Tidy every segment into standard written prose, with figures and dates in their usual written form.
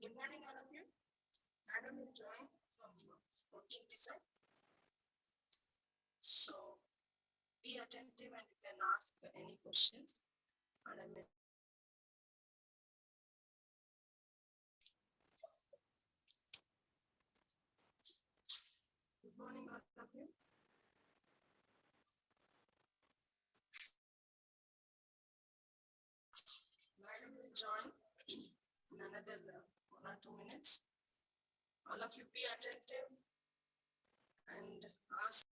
Good morning, all of you. Madam will join from protein design. So be attentive and you can ask any questions. Madam will. Good morning, all of you. Madam will join in another 1 or 2 minutes. All of you be attentive and ask.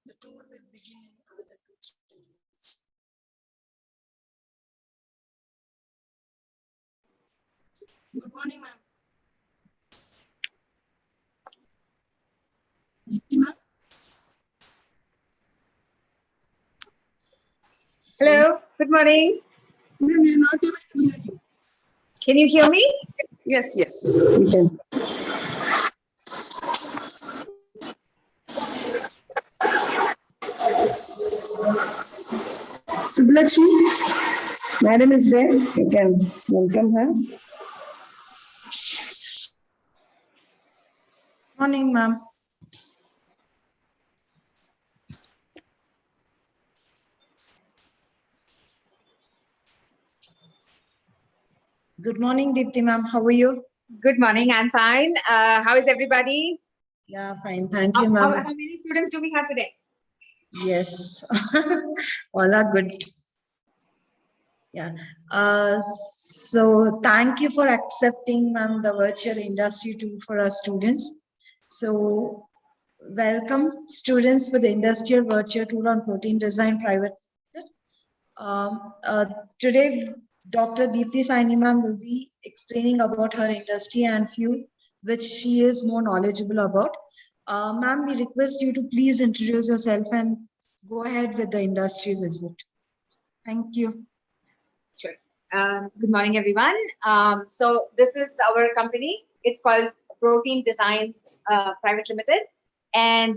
The tour will begin in another 2-3 minutes. Good morning, ma'am. Hello, good morning. Ma'am, we are not able to hear you. Can you hear me? Yes, we can. Subhlakshmi, madam is there. You can welcome her. Morning, ma'am. Good morning, Deepti ma'am. How are you? Good morning, I'm fine. How is everybody? Yeah, fine. Thank you, How ma'am. many students do we have today? Yes, all are good. Yeah. So thank you for accepting, ma'am, the virtual industry tool for our students. So welcome students for the industrial virtual tool on protein design private. Today, Dr. Deepti Saini ma'am will be explaining about her industry and field, which she is more knowledgeable about. Ma'am, we request you to please introduce yourself and go ahead with the industry visit. Thank you. Sure. Good morning, everyone. So this is our company. It's called Protein Design Private Limited. And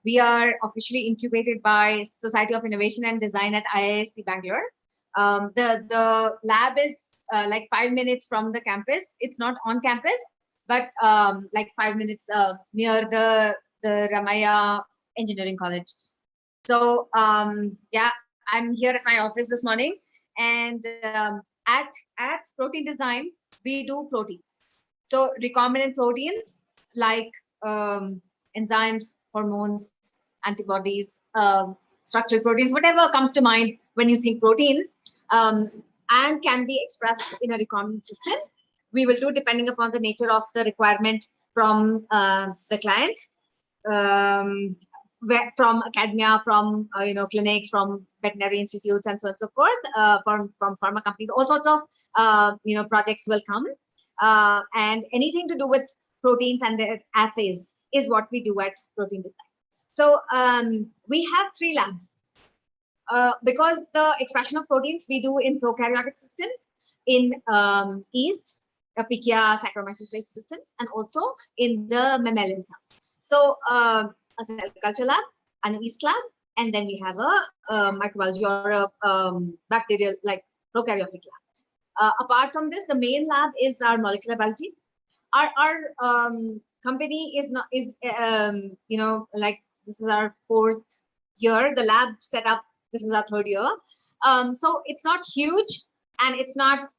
we are officially incubated by Society of Innovation and Design at IISc Bangalore. The lab is like 5 minutes from the campus. It's not on campus, but like 5 minutes near the Ramaya Engineering College. So yeah, I'm here at my office this morning, and at Protein Design, we do proteins. So recombinant proteins like enzymes, hormones, antibodies, structural proteins, whatever comes to mind when you think proteins, and can be expressed in a recombinant system. We will do depending upon the nature of the requirement from the client. From academia, from clinics, from veterinary institutes, and so on and so forth, from pharma companies, all sorts of projects will come, and anything to do with proteins and their assays is what we do at Protein Design. So we have 3 labs because the expression of proteins we do in prokaryotic systems, in yeast, Pichia Saccharomyces-based systems, and also in the mammalian cells. So a cell culture lab, an yeast lab, and then we have a microbiology or a bacterial, like prokaryotic lab. Apart from this, the main lab is our molecular biology. Our company is not like this is our 4th year. The lab set up, this is our 3rd year. So it's not huge, and it's not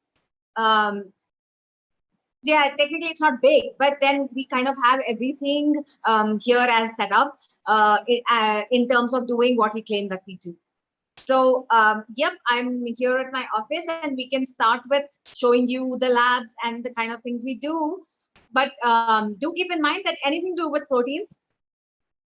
yeah, technically it's not big, but then we kind of have everything here as set up in terms of doing what we claim that we do. So yep, I'm here at my office, and we can start with showing you the labs and the kind of things we do. But do keep in mind that anything to do with proteins,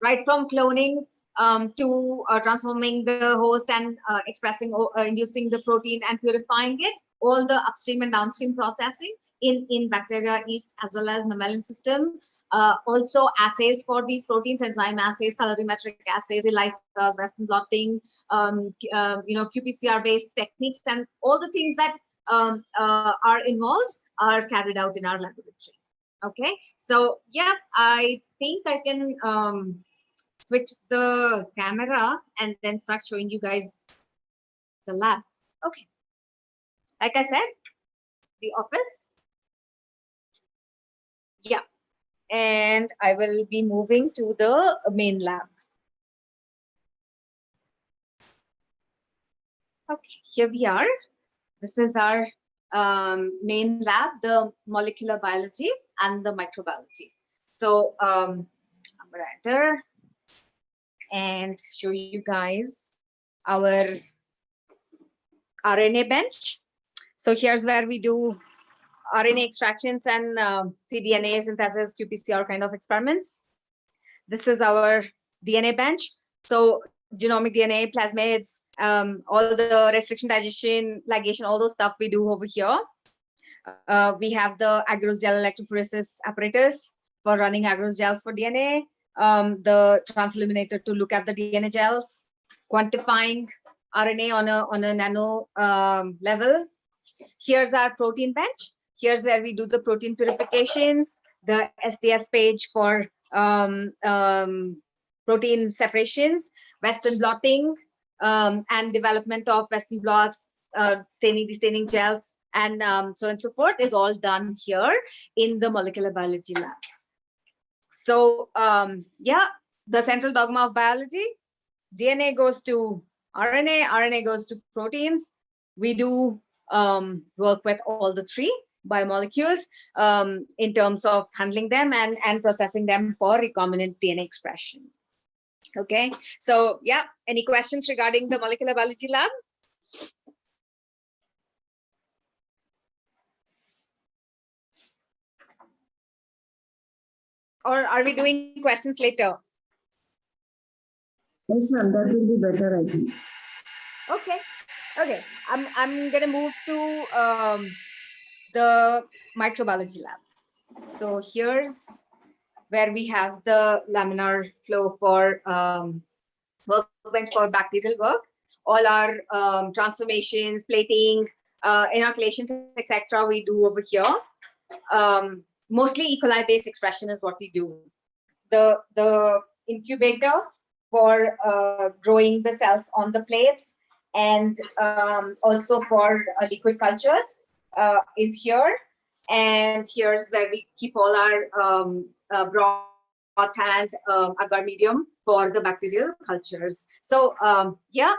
right from cloning to transforming the host and expressing, inducing the protein and purifying it, all the upstream and downstream processing in bacteria, yeast, as well as mammalian system. Also assays for these proteins, enzyme assays, colorimetric assays, ELISAs, Western blotting, qPCR-based techniques, and all the things that are involved are carried out in our laboratory. Okay, so yeah, I think I can switch the camera and then start showing you guys the lab. Okay, like I said, the office. Yeah, and I will be moving to the main lab. Okay, here we are. This is our main lab, the molecular biology and the microbiology. So I'm gonna enter and show you guys our RNA bench. So here's where we do RNA extractions and cDNA synthesis, qPCR kind of experiments. This is our DNA bench. So genomic DNA, plasmids, all the restriction, digestion, ligation, all those stuff we do over here. We have the agarose gel electrophoresis apparatus for running agarose gels for DNA, the transilluminator to look at the DNA gels, quantifying RNA on a nano level. Here's our protein bench. Here's where we do the protein purifications, the STS page for protein separations, Western blotting, and development of Western blots, staining, destaining gels, and so on and so forth is all done here in the molecular biology lab. So yeah, the central dogma of biology, DNA goes to RNA, RNA goes to proteins. We do work with all the 3 biomolecules in terms of handling them and processing them for recombinant DNA expression. Okay, so yeah, any questions regarding the molecular biology lab? Or are we doing questions later? Yes, ma'am, that will be better, I think. Okay, okay. I'm gonna move to the microbiology lab. So here's where we have the laminar flow for workbench for bacterial work. All our transformations, plating, inoculations, etc. we do over here. Mostly E. coli based expression is what we do. the incubator for growing the cells on the plates, and also for liquid cultures is here. And here's where we keep all our broth and agar medium for the bacterial cultures. So yeah,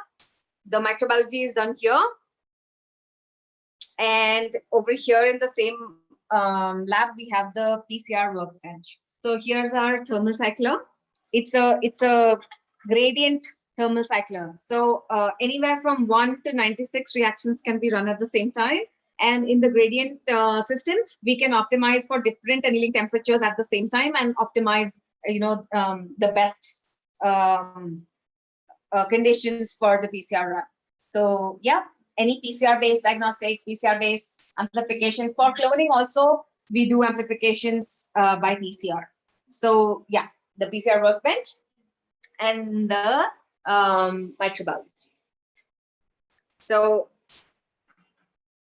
the microbiology is done here. And over here in the same lab, we have the PCR workbench. So here's our thermal cycler. It's a gradient thermal cycler. So anywhere from 1 to 96 reactions can be run at the same time. And in the gradient system, we can optimize for different annealing temperatures at the same time and optimize, the best conditions for the PCR run. So yeah, any PCR-based diagnostics, PCR-based amplifications. For cloning also, we do amplifications by PCR. So yeah, the PCR workbench and the microbiology. So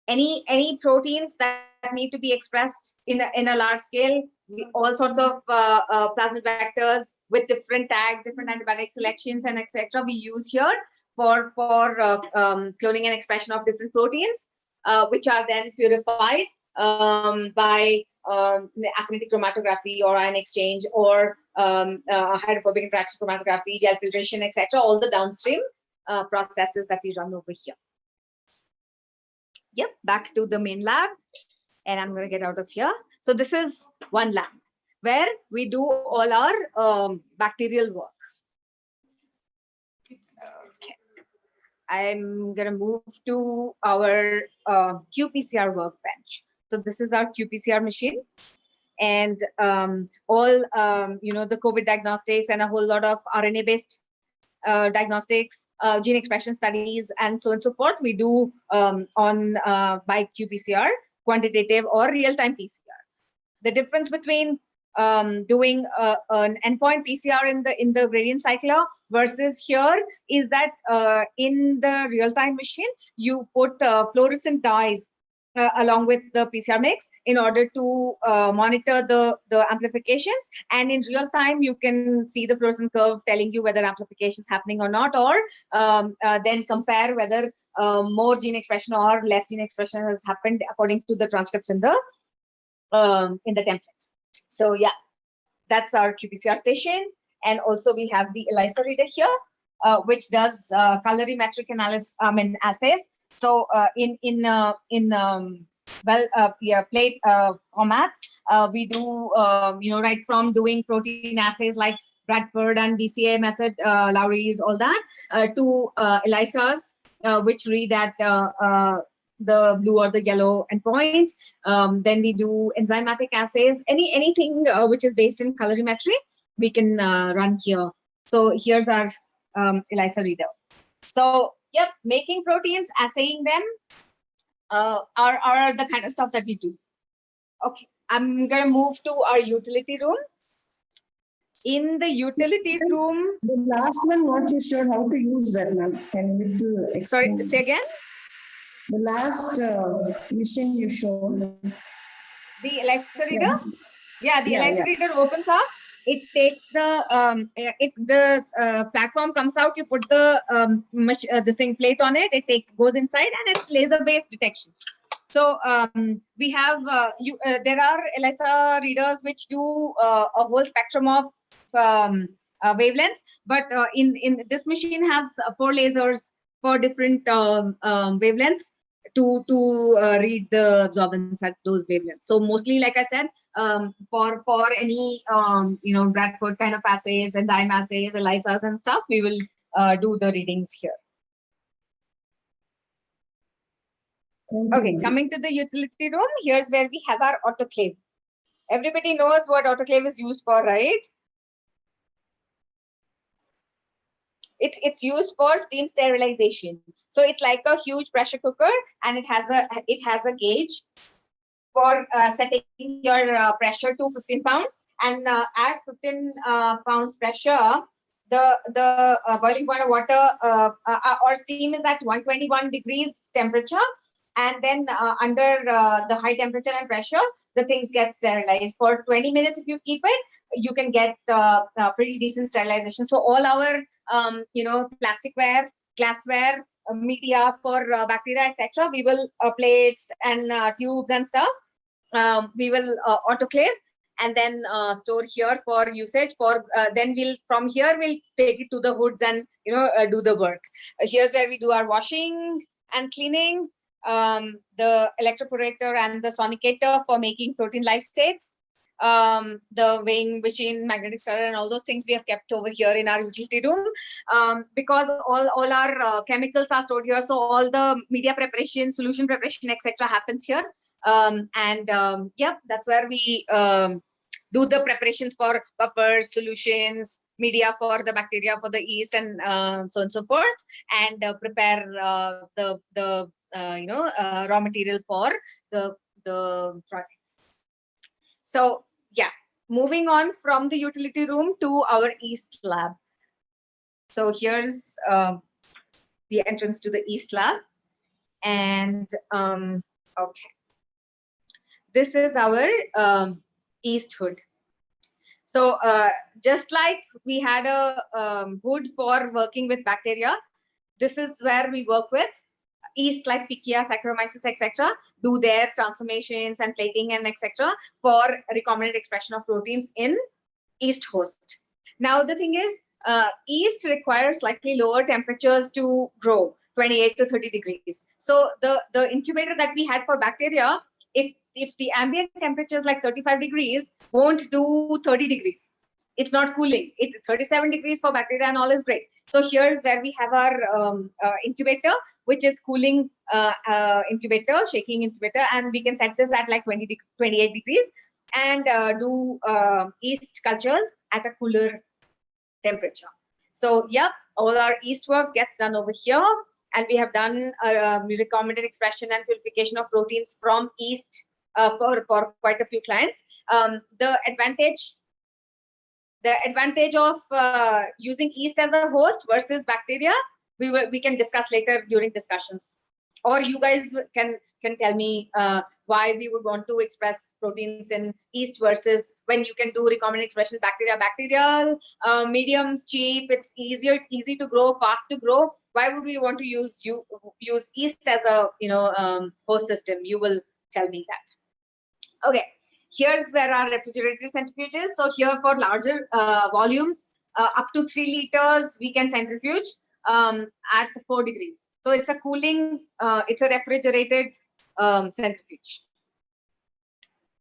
any proteins that need to be expressed in a large scale, all sorts of plasmid vectors with different tags, different antibiotic selections, and etc. we use here for cloning and expression of different proteins, which are then purified by affinity chromatography or ion exchange or hydrophobic interaction chromatography, gel filtration, etc. All the downstream processes that we run over here. Yep, back to the main lab, and I'm going to get out of here. So this is one lab where we do all our bacterial work. Okay, I'm going to move to our qPCR workbench. So this is our qPCR machine, and all the COVID diagnostics and a whole lot of RNA-based diagnostics, gene expression studies, and so on and so forth. We do by qPCR, quantitative or real-time PCR. The difference between doing an endpoint PCR in the gradient cycler versus here is that in the real-time machine, you put fluorescent dyes along with the PCR mix in order to monitor the amplifications. And in real time, you can see the fluorescent curve telling you whether amplification is happening or not, or then compare whether more gene expression or less gene expression has happened according to the transcripts in the template. So yeah, that's our qPCR station. And also we have the ELISA reader here, which does colorimetric analysis, assays. So plate formats, we do right from doing protein assays like Bradford and BCA method, Lowry's, all that, to ELISAs, which read at the blue or the yellow endpoint. Then we do enzymatic assays, anything which is based in colorimetry, we can run here. So here's our ELISA reader. So yep, making proteins, assaying them are the kind of stuff that we do. Okay, I'm gonna move to our utility room. In the utility room, the last one, not too sure how to use that, ma'am. Can you explain? Sorry, say again. The last machine you showed. The ELISA reader? Yeah, the ELISA reader opens up. It takes the platform comes out. You put the thing plate on it. It goes inside, and it's laser-based detection. So we have there are ELISA readers which do a whole spectrum of wavelengths, but in this machine has 4 lasers for different wavelengths to read the absorbance at those wavelengths. So mostly, like I said, for any Bradford kind of assays and dime assays, ELISAs and stuff, we will do the readings here. Okay, coming to the utility room, here's where we have our autoclave. Everybody knows what autoclave is used for, right? It's used for steam sterilization. So it's like a huge pressure cooker, and it has a gauge for setting your pressure to 15 pounds. And at 15 pounds pressure, the boiling point of water or steam is at 121 degrees temperature. and then under the high temperature and pressure, the things get sterilized. For 20 minutes, if you keep it, you can get pretty decent sterilization. So all our, plasticware, glassware, media for bacteria, etc., we will plates and tubes and stuff. We will autoclave and then store here for usage. For then from here we'll take it to the hoods and do the work. Here's where we do our washing and cleaning. The electroporator and the sonicator for making protein lysates. The weighing machine, magnetic stirrer, and all those things we have kept over here in our utility room, because all our chemicals are stored here. So all the media preparation, solution preparation, etc. happens here. Yep, that's where we do the preparations for buffers, solutions, media for the bacteria, for the yeast, and so on and so forth, and prepare the raw material for the projects. So yeah, moving on from the utility room to our yeast lab. So here's the entrance to the yeast lab, and okay. This is our yeast hood. So just like we had a hood for working with bacteria, this is where we work with yeast like Pichia, Saccharomyces, etc., do their transformations and plating and etc. for recombinant expression of proteins in yeast host. Now the thing is, yeast requires slightly lower temperatures to grow, 28 to 30 degrees. So the incubator that we had for bacteria, if the ambient temperature is like 35 degrees, won't do 30 degrees. It's not cooling. 37 degrees for bacteria and all is great. So here's where we have our incubator, which is cooling incubator, shaking incubator, and we can set this at like 28 degrees and do yeast cultures at a cooler temperature. So yeah, all our yeast work gets done over here, and we have done recombinant expression and purification of proteins from yeast for quite a few clients. The advantage of using yeast as a host versus bacteria, we can discuss later during discussions, or you guys can tell me why we would want to express proteins in yeast versus when you can do recombinant expression bacteria. Bacterial mediums, cheap, it's easy to grow, fast to grow. Why would we want to use yeast as a host system? You will tell me that. Okay. Here's where our refrigerated centrifuge is. So here for larger volumes, up to 3 liters, we can centrifuge at 4 degrees. So it's a cooling, it's a refrigerated centrifuge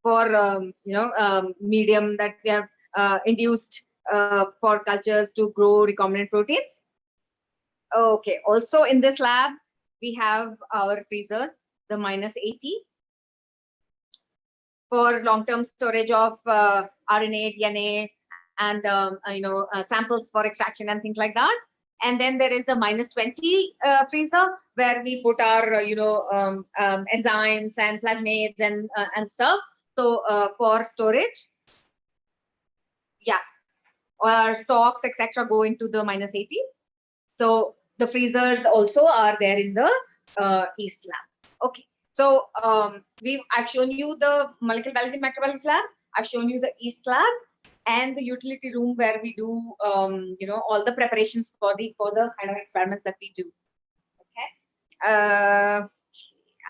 for medium that we have induced for cultures to grow recombinant proteins. Okay. Also in this lab, we have our freezers, the -80. For long-term storage of RNA, DNA, and samples for extraction and things like that. And then there is the -20 freezer where we put our enzymes and plasmids and stuff. So for storage, yeah, our stocks etc. go into the -80. So the freezers also are there in the yeast lab. Okay. So I've shown you the molecular biology, microbiology lab. I've shown you the yeast lab and the utility room where we do all the preparations for the kind of experiments that we do. Okay.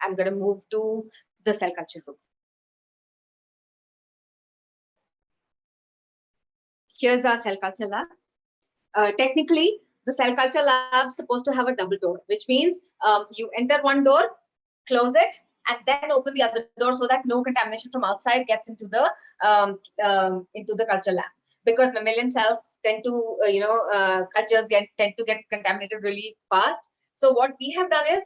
I'm going to move to the cell culture room. Here's our cell culture lab. Technically, the cell culture lab is supposed to have a double door, which means you enter one door, close it, and then open the other door so that no contamination from outside gets into the culture lab. Because mammalian cells tend to, cultures tend to get contaminated really fast. So what we have done is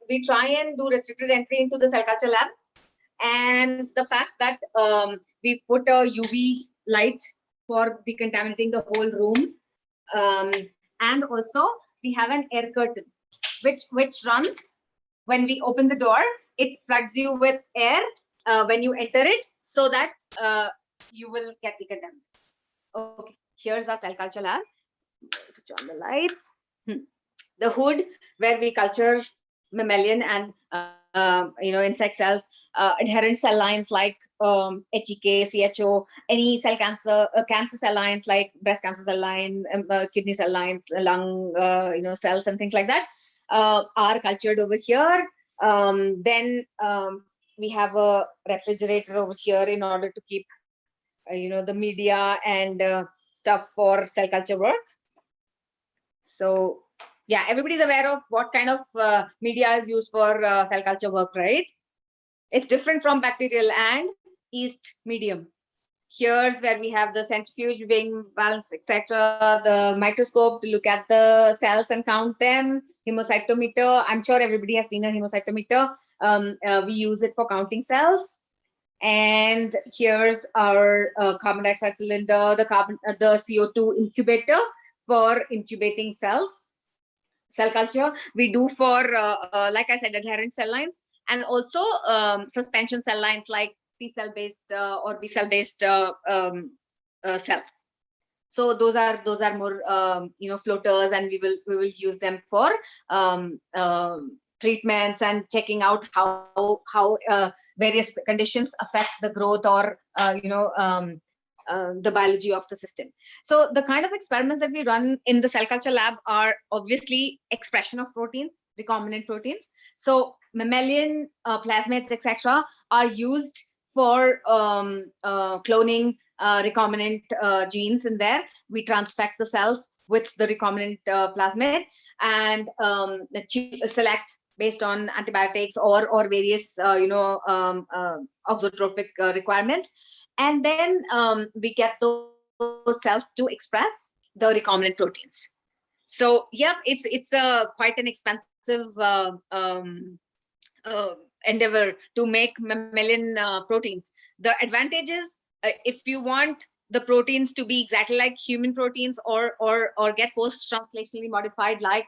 we try and do restricted entry into the cell culture lab, and the fact that we put a UV light for decontaminating the whole room, and also we have an air curtain which runs. When we open the door, it floods you with air when you enter it, so that you will get decontaminated. Okay, here's our cell culture lab. Switch on the lights. The hood where we culture mammalian and insect cells, adherent cell lines like HEK, CHO, any cell cancer cell lines like breast cancer cell line, kidney cell lines, lung cells and things like that are cultured over here. Then we have a refrigerator over here in order to keep the media and stuff for cell culture work. So yeah, everybody's aware of what kind of media is used for cell culture work, right? It's different from bacterial and yeast medium. Here's where we have the centrifuge being balanced, etc. The microscope to look at the cells and count them. Hemocytometer. I'm sure everybody has seen a hemocytometer. We use it for counting cells. And here's our carbon dioxide cylinder, the CO2 incubator for incubating cells. Cell culture we do for, like I said, adherent cell lines, and also suspension cell lines like T cell based or B cell based cells. So those are more floaters, and we will use them for treatments and checking out how various conditions affect the growth or the biology of the system. So the kind of experiments that we run in the cell culture lab are obviously expression of proteins, recombinant proteins. So mammalian plasmids, etc., are used for cloning recombinant genes in there. We transfect the cells with the recombinant plasmid and select based on antibiotics or various auxotrophic requirements. And then we get those cells to express the recombinant proteins. So yeah, it's quite an expensive endeavor to make mammalian proteins. The advantage is if you want the proteins to be exactly like human proteins or get post-translationally modified like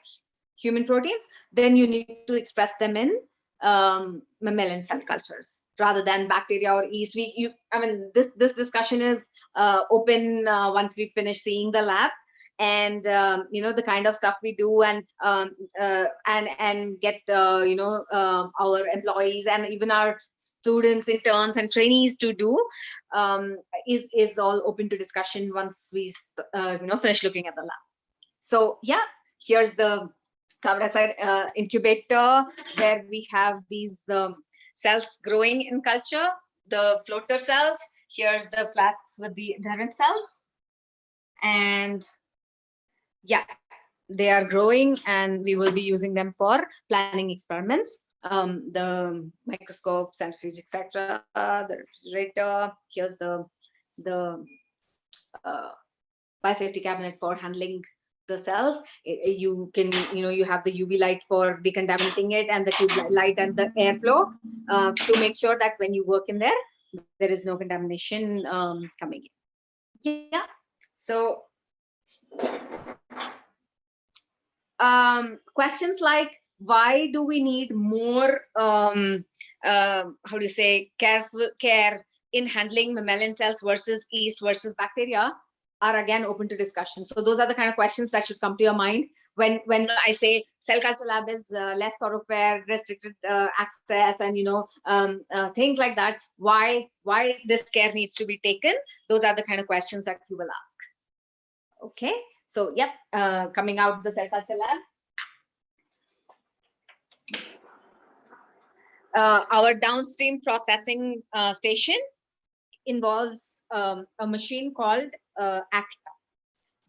human proteins, then you need to express them in mammalian cell cultures rather than bacteria or yeast. This discussion is open once we finish seeing the lab and the kind of stuff we do and get our employees and even our students, interns and trainees to do is all open to discussion once we finish looking at the lab. So yeah, here's the carbon dioxide incubator where we have these cells growing in culture, the floater cells. Here's the flasks with the adherent cells, and yeah, they are growing and we will be using them for planning experiments. The microscope, centrifuge, etc., the refrigerator. Here's the biosafety cabinet for handling the cells. You can, you have the UV light for decontaminating it and the tube light and the airflow to make sure that when you work in there, there is no contamination coming in. Yeah. So questions like, why do we need more care in handling mammalian cells versus yeast versus bacteria are again open to discussion. So those are the kind of questions that should come to your mind when I say cell culture lab is less thoroughfare, restricted access, and things like that. Why this care needs to be taken? Those are the kind of questions that you will ask. Okay, so yep, coming out the cell culture lab. Our downstream processing station involves a machine called ACTA.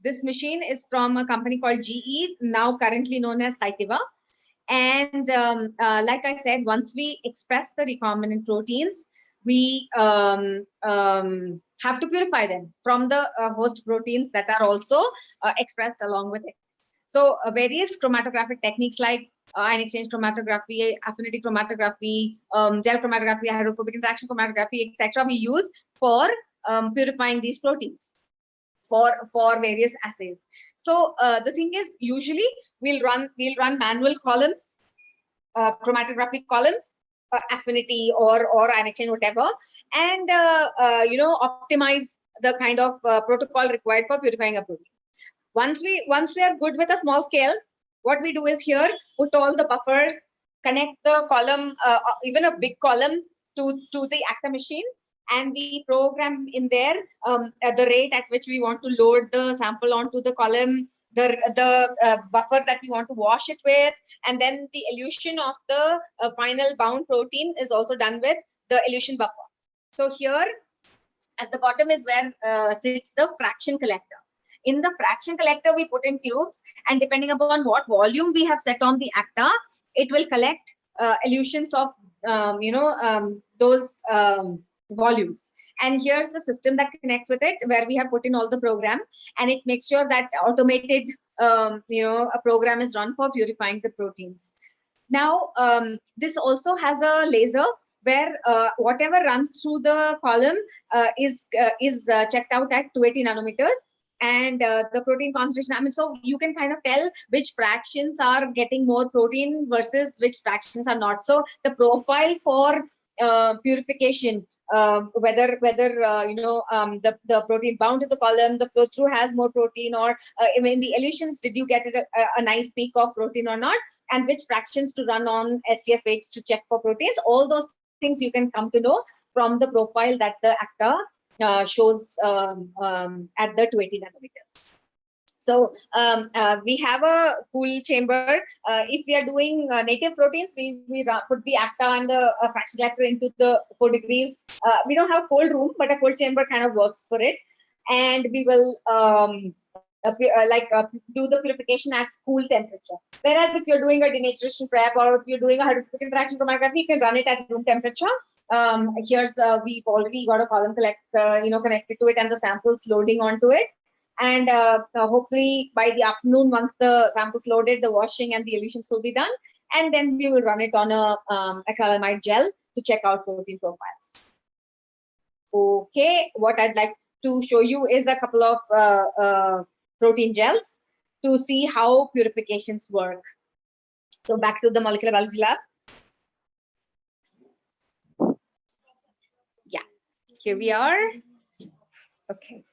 This machine is from a company called GE, now currently known as Saikumar. And like I said, once we express the recombinant proteins, we have to purify them from the host proteins that are also expressed along with it. So various chromatographic techniques like ion exchange chromatography, affinity chromatography, gel chromatography, hydrophobic interaction chromatography, etc., we use for purifying these proteins for various assays. So the thing is, usually we'll run manual columns, chromatographic columns, affinity or ion exchange, whatever, and optimize the kind of protocol required for purifying a protein. Once we are good with a small scale, what we do is here put all the buffers connect the column, even a big column, to the actor machine, and we program in there at the rate at which we want to load the sample onto the column, the buffer that we want to wash it with, and then the elution of the final bound protein is also done with the elution buffer. So here at the bottom is where sits the fraction collector. In the fraction collector, we put in tubes, and depending upon what volume we have set on the actor, it will collect elutions of those volumes. And here's the system that connects with it, where we have put in all the program, and it makes sure that automated a program is run for purifying the proteins. Now this also has a laser where whatever runs through the column is checked out at 280 nanometers, and the protein concentration. I mean, so you can kind of tell which fractions are getting more protein versus which fractions are not. So the profile for purification, whether the protein bound to the column, the flow through has more protein, or in the elutions, did you get a nice peak of protein or not, and which fractions to run on STS page to check for proteins. All those things you can come to know from the profile that the actor shows at the 280 nanometers. So we have a cool chamber. If we are doing native proteins, we put the acta and the fraction collector into the 4 degrees. We don't have a cold room, but a cold chamber kind of works for it. And we will do the purification at cool temperature. Whereas if you're doing a denaturation prep, or if you're doing a hydrophobic interaction chromatography, you can run it at room temperature. Here's we've already got a column connected to it, and the samples loading onto it. And hopefully by the afternoon, once the samples loaded, the washing and the elutions will be done, and then we will run it on a acrylamide gel to check out protein profiles. Okay, what I'd like to show you is a couple of protein gels to see how purifications work. So back to the molecular biology lab. Yeah, here we are. Okay.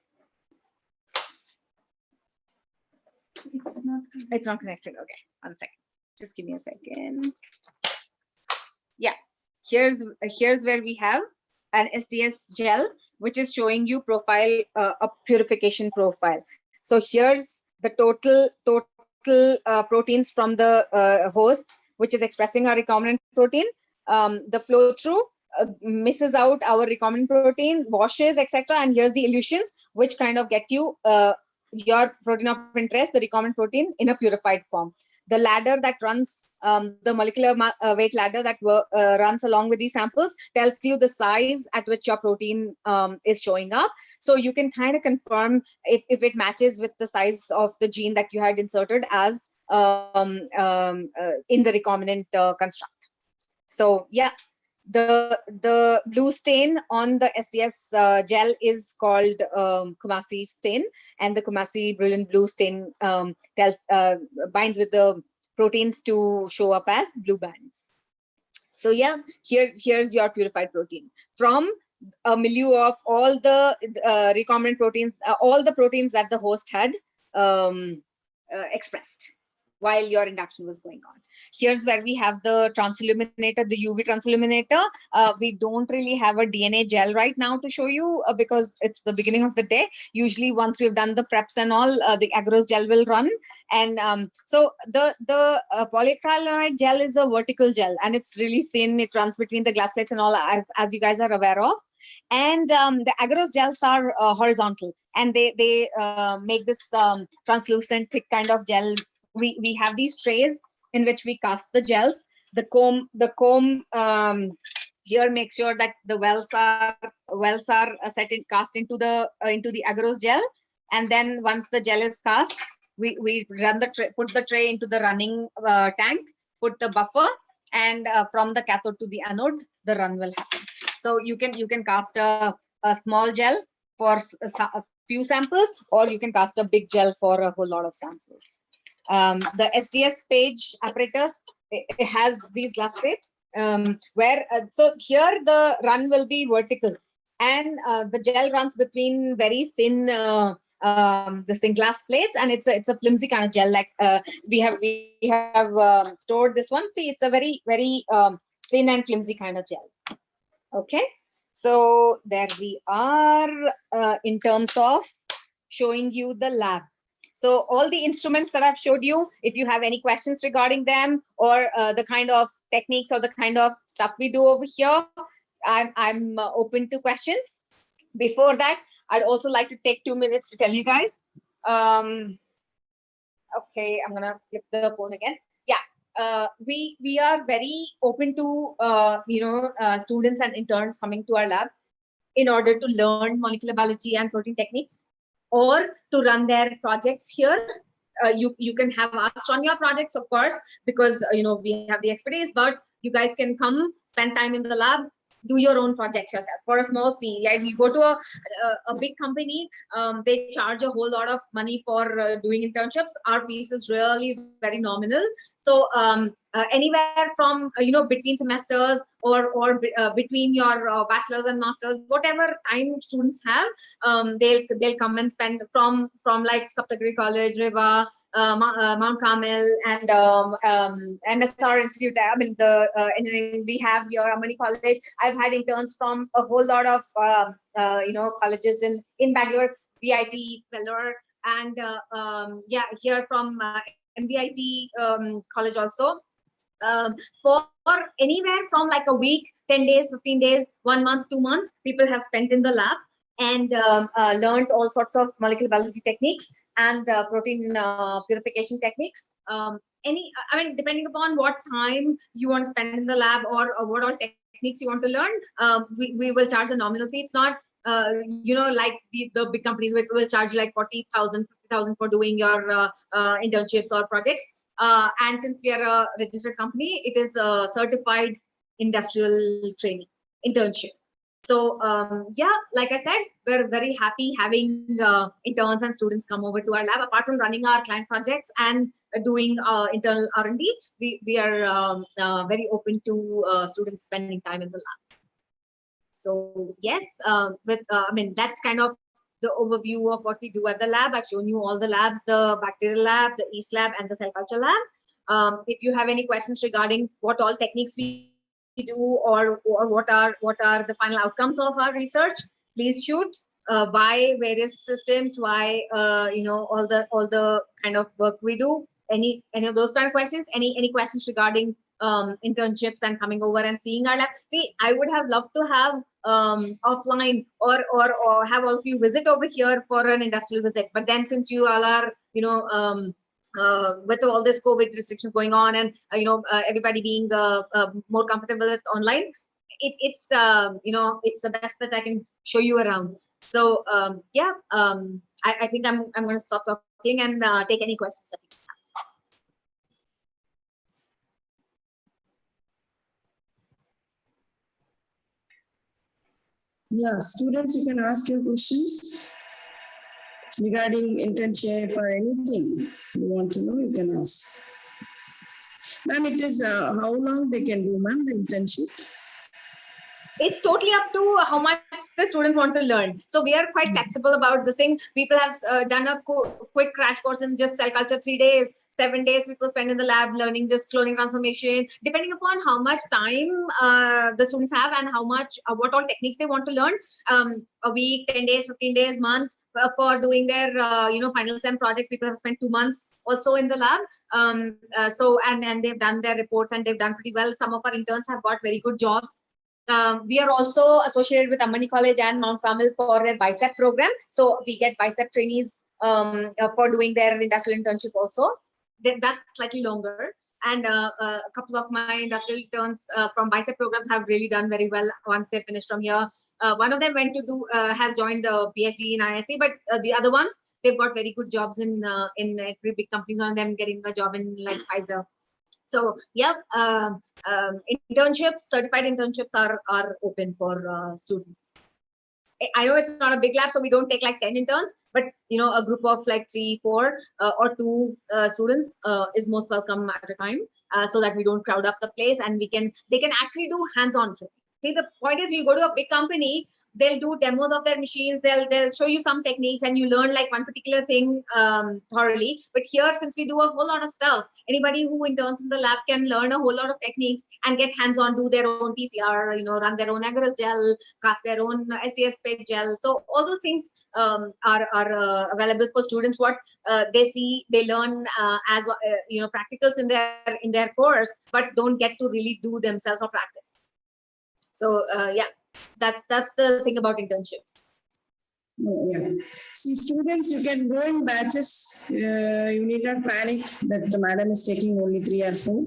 It's not connected. Okay, 1 second. Just give me a second. Yeah, here's where we have an SDS gel, which is showing you profile, a purification profile. So here's the total proteins from the host, which is expressing our recombinant protein. The flow through misses out our recombinant protein, washes, etc. And here's the elutions, which kind of get you your protein of interest, the recombinant protein, in a purified form. The ladder that runs, the molecular weight ladder that runs along with these samples, tells you the size at which your protein is showing up. So you can kind of confirm if it matches with the size of the gene that you had inserted as in the recombinant construct. So yeah. The blue stain on the SDS gel is called Kumasi stain, and the Kumasi brilliant blue stain binds with the proteins to show up as blue bands. So yeah, here's your purified protein from a milieu of all the recombinant proteins, all the proteins that the host had expressed while your induction was going on. Here's where we have the transilluminator, the UV transilluminator. We don't really have a DNA gel right now to show you because it's the beginning of the day. Usually once we've done the preps and all, the agarose gel will run. And so the polyacrylamide gel is a vertical gel, and it's really thin. It runs between the glass plates and all, as you guys are aware of. And the agarose gels are horizontal, and they make this translucent, thick kind of gel. We have these trays in which we cast the gels. The comb here makes sure that the wells are cast into the agarose gel, and then once the gel is cast, we run the tray, put the tray into the running tank, put the buffer, and from the cathode to the anode, the run will happen. So you can cast a small gel for a few samples, or you can cast a big gel for a whole lot of samples. The SDS page apparatus, it has these glass plates where so here the run will be vertical, and the gel runs between very thin this thing glass plates, and it's a flimsy kind of gel. Like we have stored this one. See, it's a very thin and flimsy kind of gel. Okay, so there we are in terms of showing you the lab. So all the instruments that I've showed you, if you have any questions regarding them, or the kind of techniques or the kind of stuff we do over here, I'm open to questions. Before that, I'd also like to take 2 minutes to tell you guys. Okay, I'm gonna flip the phone again. Yeah, we are very open to students and interns coming to our lab in order to learn molecular biology and protein techniques, or to run their projects here. You can have us run your projects, of course, because we have the expertise, but you guys can come spend time in the lab, do your own projects yourself for a small fee. Like, you go to a big company, they charge a whole lot of money for doing internships. Our fees is really very nominal. So anywhere from between semesters, or between your bachelor's and master's, whatever time students have, they'll come and spend from like Saptagiri College, Riva, Mount Carmel, and MSR Institute. I mean, the engineering we have here, Amani College. I've had interns from a whole lot of colleges in Bangalore, VIT, Vellore, and yeah, here from MVIT college also. For anywhere from like a week, 10 days, 15 days, 1 month, 2 months, people have spent in the lab and learned all sorts of molecular biology techniques and protein purification techniques. Depending upon what time you want to spend in the lab, or what all techniques you want to learn, we will charge a nominal fee. It's not like the big companies will charge you like 40,000, 50,000 for doing your internships or projects. And since we are a registered company, it is a certified industrial training internship. So yeah, like I said, we're very happy having interns and students come over to our lab. Apart from running our client projects and doing internal R&D, we are very open to students spending time in the lab. So yes, that's kind of the overview of what we do at the lab. I've shown you all the labs: the bacterial lab, the yeast lab, and the cell culture lab. If you have any questions regarding what all techniques we do, or what are the final outcomes of our research, please shoot. Why various systems? Why all the kind of work we do? Any of those kind of questions? Any questions regarding internships and coming over and seeing our lab? See, I would have loved to have offline or have all of you visit over here for an industrial visit, but then since you all are with all this COVID restrictions going on, and everybody being more comfortable with online, it's the best that I can show you around. So yeah, I think I'm going to stop talking and take any questions that you have. Yeah, students, you can ask your questions regarding internship or anything you want to know, you can ask. Ma'am, it is how long they can do, ma'am, the internship? It's totally up to how much the students want to learn. So we are quite flexible about this thing. People have done a quick crash course in just cell culture, 3 days. 7 days people spend in the lab learning just cloning transformation, depending upon how much time the students have and how much what all techniques they want to learn. A week, 10 days, 15 days, month for doing their final sem projects. People have spent 2 months also in the lab. So and they've done their reports and they've done pretty well. Some of our interns have got very good jobs. We are also associated with Amani College and Mount Carmel for their BICEP program. So we get BICEP trainees for doing their industrial internship also. That's slightly longer. And a couple of my industrial interns from BICEP programs have really done very well once they finished from here. One of them went to do, has joined a PhD in ISC, but the other ones, they've got very good jobs in very big companies, on them getting a job in like Pfizer. So yeah, internships, certified internships are open for students. I know it's not a big lab, so we don't take like 10 interns, but a group of like 3, 4 or 2 students is most welcome at a time, so that we don't crowd up the place and they can actually do hands-on training. See, the point is, you go to a big company, they'll do demos of their machines. They'll show you some techniques, and you learn like one particular thing thoroughly. But here, since we do a whole lot of stuff, anybody who interns in the lab can learn a whole lot of techniques and get hands-on, do their own PCR, run their own agarose gel, cast their own SES pig gel. So all those things are available for students. What they see, they learn as practicals in their course, but don't get to really do themselves or practice. So yeah, that's the thing about internships. Yeah. See, students, you can go in batches. You need not panic that the madam is taking only 3 or 4.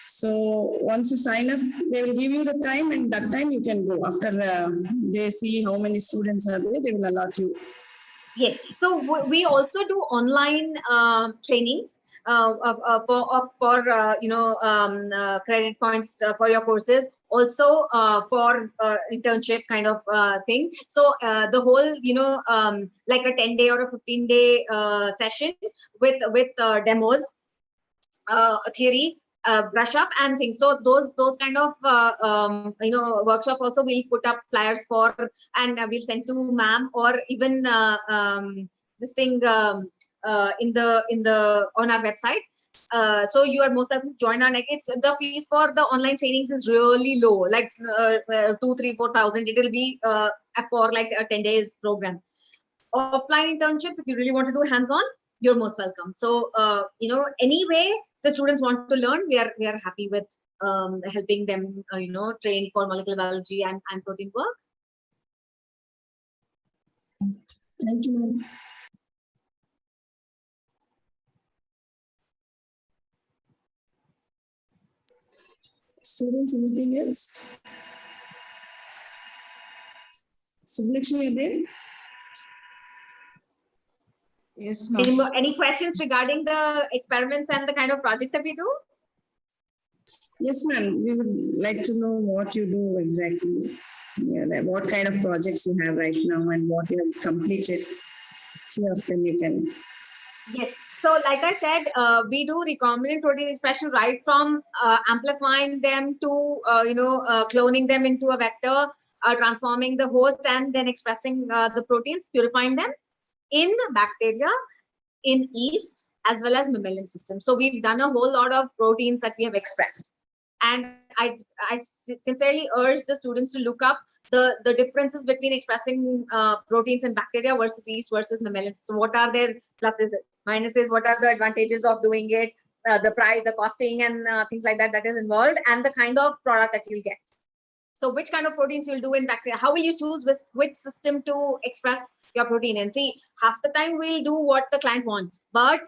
So once you sign up, they will give you the time, and that time you can go. After they see how many students are there, they will allot you. Yes. So we also do online trainings for credit points for your courses. Also for internship kind of thing. So the whole like a 10-day or a 15-day session with demos, theory, brush up and things. So those kind of workshops also we'll put up flyers for, and we'll send to ma'am, or even this thing in the on our website. So you are most likely to join our next. It's the fees for the online trainings is really low, like 2, 3, 4,000. It will be for like a 10 days program. Offline internships, if you really want to do hands-on, you're most welcome. So anyway, the students want to learn, we are happy with helping them train for molecular biology and protein work. Thank you, ma'am. Students, anything else? Subhlakshmi, are there? Yes, ma'am. Any questions regarding the experiments and the kind of projects that we do? Yes, ma'am. We would like to know what you do exactly. Yeah, what kind of projects you have right now and what you have completed. Few of them you can. Yes. So like I said, we do recombinant protein expression right from amplifying them to cloning them into a vector, transforming the host, and then expressing the proteins, purifying them in bacteria, in yeast, as well as mammalian system. So we've done a whole lot of proteins that we have expressed. And I sincerely urge the students to look up the differences between expressing proteins in bacteria versus yeast versus mammalian. So what are their pluses, minuses, what are the advantages of doing it, the price, the costing, and things like that is involved, and the kind of product that you'll get. So which kind of proteins you'll do in bacteria, how will you choose which system to express your protein? And see, half the time we'll do what the client wants, but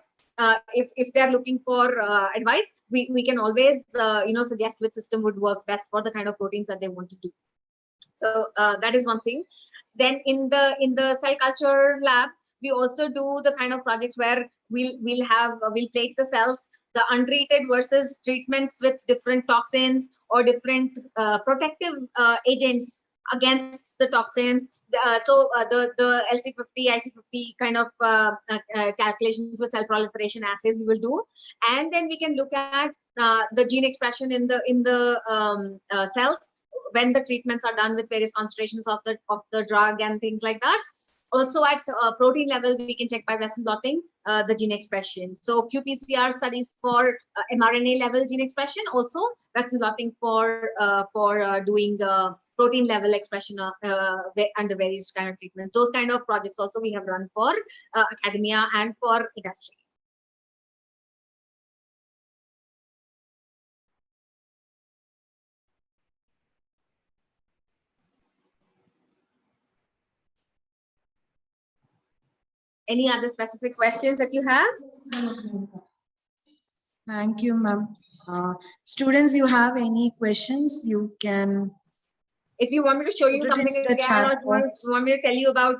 if they're looking for advice, we can always suggest which system would work best for the kind of proteins that they want to do. So that is one thing. Then in the cell culture lab, we also do the kind of projects where we'll plate the cells, the untreated versus treatments with different toxins or different protective agents against the toxins. The LC50, IC50 kind of calculations with cell proliferation assays we will do, and then we can look at the gene expression in the cells when the treatments are done with various concentrations of the drug and things like that. Also at protein level, we can check by Western blotting the gene expression. So qPCR studies for mRNA level gene expression, also Western blotting for doing protein level expression under various kind of treatments. Those kind of projects also we have run for academia and for industry. Any other specific questions that you have? Thank you, ma'am. Students, you have any questions, you can. If you want me to show you something again, or want me to tell you about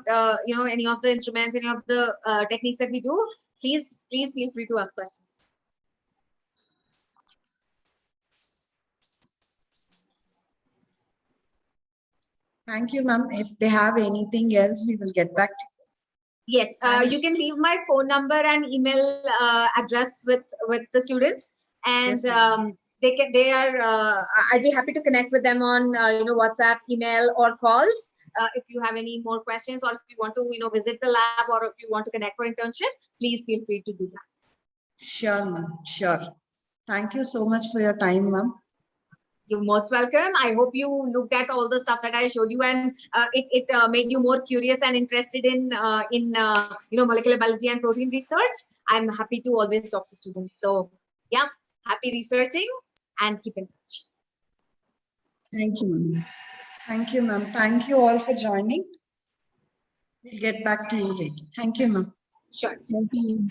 any of the instruments, any of the techniques that we do, please feel free to ask questions. Thank you, ma'am. If they have anything else, we will get back to you. Yes, you can leave my phone number and email address with the students, and yes, I'd be happy to connect with them on WhatsApp, email, or calls if you have any more questions, or if you want to, visit the lab, or if you want to connect for internship, please feel free to do that. Sure, ma'am. Sure. Thank you so much for your time, ma'am. You're most welcome. I hope you looked at all the stuff that I showed you, and it made you more curious and interested in molecular biology and protein research. I'm happy to always talk to students. So yeah, happy researching and keep in touch. Thank you, ma'am. Thank you, ma'am. Thank you all for joining. We'll get back to you later. Thank you, ma'am. Sure. Thank you.